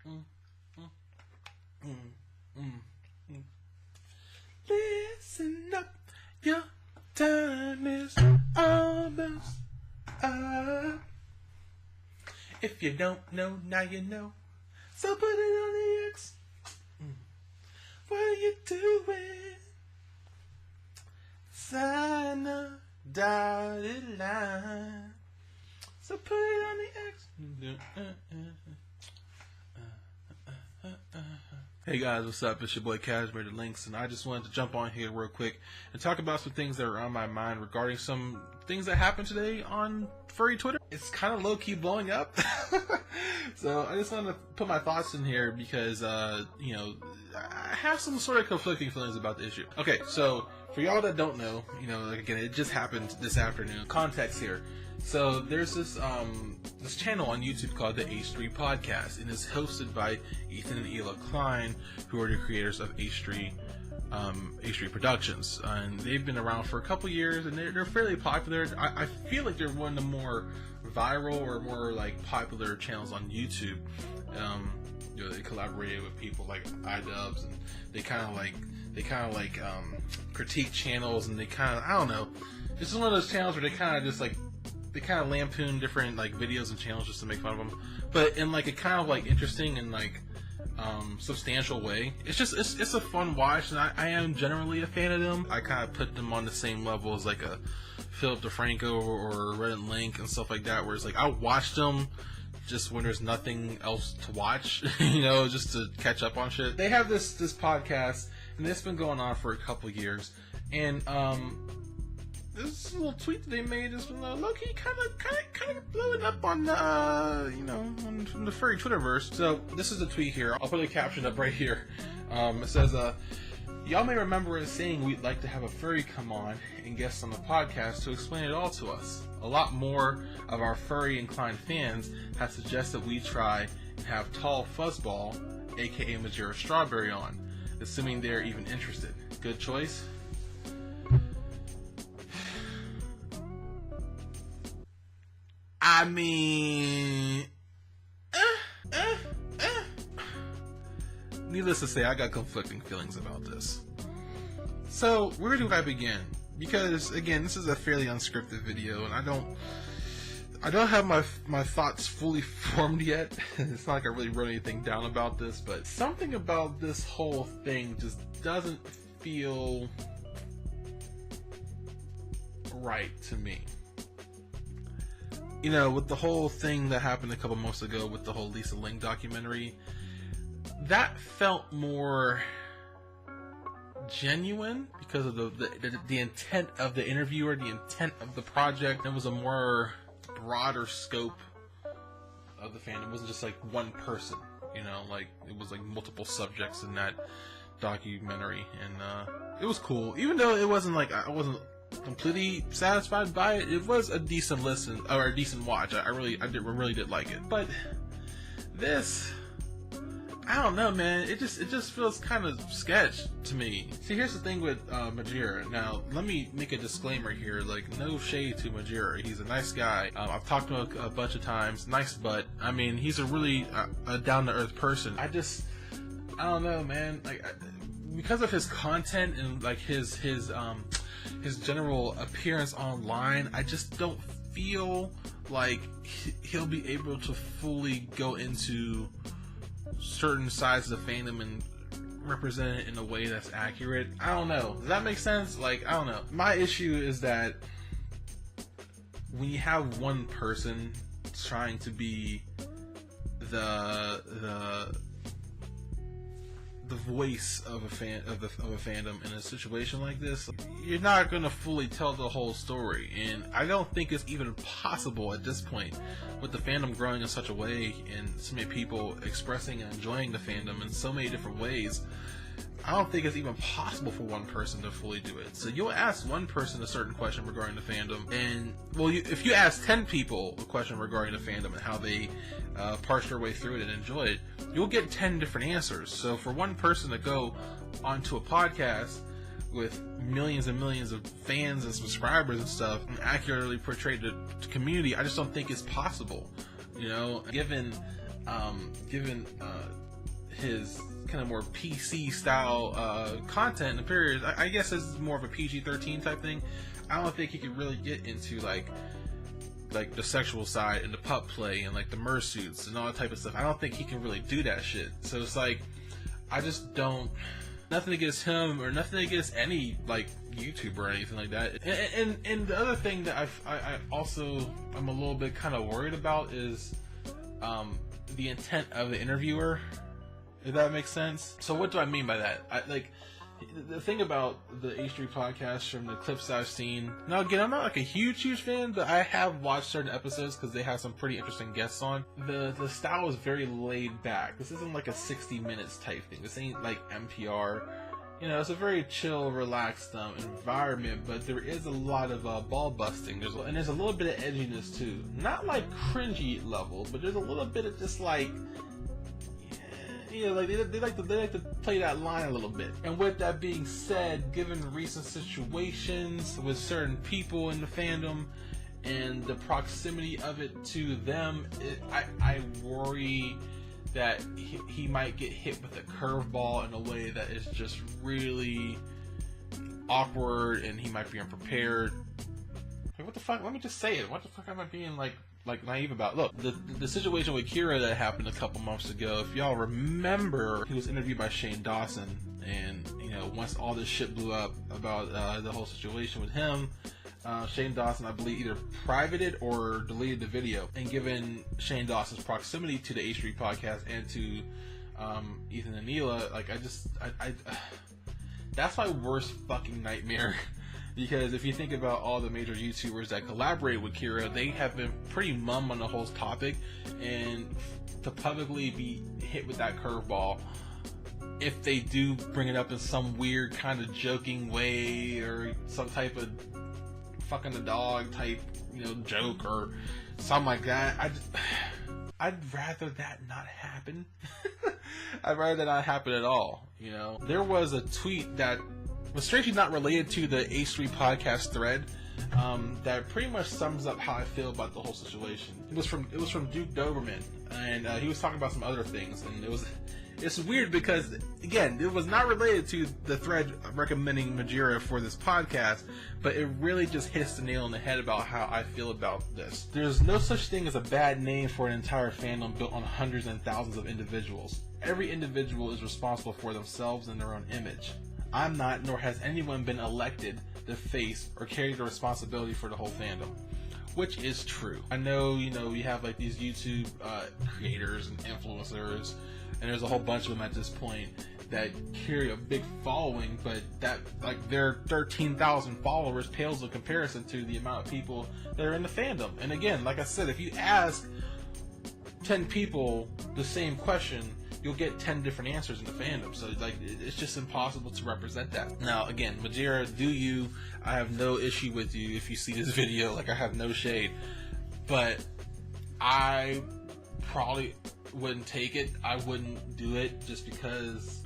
mm, mm, mm, mm, mm. Listen up, your time is almost up. If you don't know, now you know. So put it on the X. What are you doing? Sign a dotted line. So put it on the X. Hey guys, what's up? It's your boy Cashmere the Links, and I just wanted to jump on here real quick and talk about some things that are on my mind regarding some things that happened today on Furry Twitter. It's kind of low-key blowing up. So I just wanted to put my thoughts in here because, I have some sort of conflicting feelings about the issue. Okay, so for y'all that don't know, again, it just happened this afternoon. Context here. So there's this this channel on YouTube called the H3 Podcast, and it's hosted by Ethan and Ela Klein, who are the creators of H3 Productions, and they've been around for a couple years, and they're fairly popular. I feel like they're one of the more viral or more like popular channels on YouTube. They collaborated with people like iDubbbz, and they kind of like critique channels, and they kind of, I don't know, it's just one of those channels where they kind of just like lampoon different like videos and channels just to make fun of them, but in like a kind of like interesting and like substantial way. It's a fun watch, and I am generally a fan of them. I kind of put them on the same level as like a Philip DeFranco or Reddit Link and stuff like that, where it's like I'll watch them just when there's nothing else to watch, just to catch up on shit. They have this podcast, and it's been going on for a couple years, and this little tweet that they made has been low-key kind of blowing up on the on the Furry Twitterverse. So this is the tweet here. I'll put a caption up right here. It says, y'all may remember us saying we'd like to have a furry come on and guest on the podcast to explain it all to us. A lot more of our furry inclined fans have suggested we try and have Tall Fuzzball, aka Majira Strawberry, on, assuming they're even interested. Good choice? I mean, needless to say, I got conflicting feelings about this. So, where do I begin? Because, again, this is a fairly unscripted video, and I don't have my thoughts fully formed yet. It's not like I really wrote anything down about this, but something about this whole thing just doesn't feel right to me. With the whole thing that happened a couple months ago with the whole Lisa Ling documentary, that felt more genuine because of the intent of the interviewer, the intent of the project. It was a more broader scope of the fandom. It wasn't just like one person, like it was like multiple subjects in that documentary, and it was cool. Even though it wasn't like I wasn't completely satisfied by it, it was a decent listen or a decent watch. I really did like it. But this, I don't know, man. It just feels kind of sketch to me. See, here's the thing with Majira. Now, let me make a disclaimer here. Like, no shade to Majira. He's a nice guy. I've talked to him a bunch of times. Nice butt. I mean, he's a really a down to earth person. I don't know, man. Like, because of his content and like his general appearance online, I just don't feel like he'll be able to fully go into certain sides of the fandom and represent it in a way that's accurate. I don't know. Does that make sense? Like, I don't know. My issue is that when you have one person trying to be the voice of a fandom in a situation like this, you're not going to fully tell the whole story. And I don't think it's even possible at this point, with the fandom growing in such a way and so many people expressing and enjoying the fandom in so many different ways. I don't think it's even possible for one person to fully do it. So you'll ask one person a certain question regarding the fandom, and if you ask 10 people a question regarding the fandom and how they parse their way through it and enjoy it, you'll get 10 different answers. So for one person to go onto a podcast with millions and millions of fans and subscribers and stuff and accurately portray the community, I just don't think it's possible. Given given his kind of more PC style content and appearance, I guess this is more of a PG-13 type thing. I don't think he could really get into like the sexual side and the pup play and like the mersuits and all that type of stuff. I don't think he can really do that shit. So it's like, I just don't. Nothing against him or nothing against any like YouTuber or anything like that. And the other thing that I also I'm a little bit kind of worried about is the intent of the interviewer, if that makes sense. So what do I mean by that? The thing about the H3 podcast, from the clips I've seen, now again, I'm not like a huge fan, but I have watched certain episodes because they have some pretty interesting guests on. The style is very laid back. This isn't like a 60 minutes type thing. This ain't like NPR. You know, it's a very chill, relaxed environment, but there is a lot of ball busting. There's a little bit of edginess too. Not like cringy level, but there's a little bit of just like, like they like to play that line a little bit. And with that being said, given recent situations with certain people in the fandom and the proximity of it to them, I worry that he might get hit with a curveball in a way that is just really awkward, and he might be unprepared. Like, what the fuck? Let me just say it. What the fuck am I being like naive about? Look, the situation with Kira that happened a couple months ago, if y'all remember, he was interviewed by Shane Dawson, and once all this shit blew up about the whole situation with him, Shane Dawson, I believe, either privated or deleted the video. And given Shane Dawson's proximity to the H3 podcast and to Ethan and Neela, like that's my worst fucking nightmare. Because if you think about all the major YouTubers that collaborate with Kira, they have been pretty mum on the whole topic, and to publicly be hit with that curveball, if they do bring it up in some weird kind of joking way or some type of fucking the dog type, joke or something like that, I'd rather that not happen. I'd rather that not happen at all. There was a tweet that was strangely not related to the H3 podcast thread, that pretty much sums up how I feel about the whole situation. It was from Duke Doberman, and he was talking about some other things, and it's weird because, again, it was not related to the thread recommending Majira for this podcast, but it really just hits the nail on the head about how I feel about this. There's no such thing as a bad name for an entire fandom built on hundreds and thousands of individuals. Every individual is responsible for themselves and their own image. I'm not, nor has anyone been elected to face or carry the responsibility for the whole fandom, which is true. I know, we have like these YouTube creators and influencers, and there's a whole bunch of them at this point that carry a big following, but that, like, their 13,000 followers pales in comparison to the amount of people that are in the fandom. And again, like I said, if you ask 10 people the same question, you'll get 10 different answers in the fandom. So like, it's just impossible to represent that. Now again, Majira, do you? I have no issue with you if you see this video. Like, I have no shade, but I probably wouldn't take it. I wouldn't do it just because,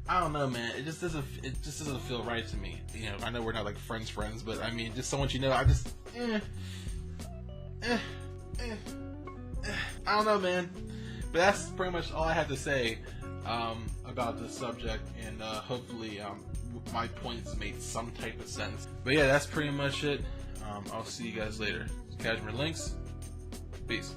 I don't know, man. It just doesn't feel right to me. I know we're not like friends, but I mean, just someone I just I don't know, man. But that's pretty much all I have to say about this subject, and hopefully my points made some type of sense. But yeah, that's pretty much it. I'll see you guys later. Cashmere Links. Peace.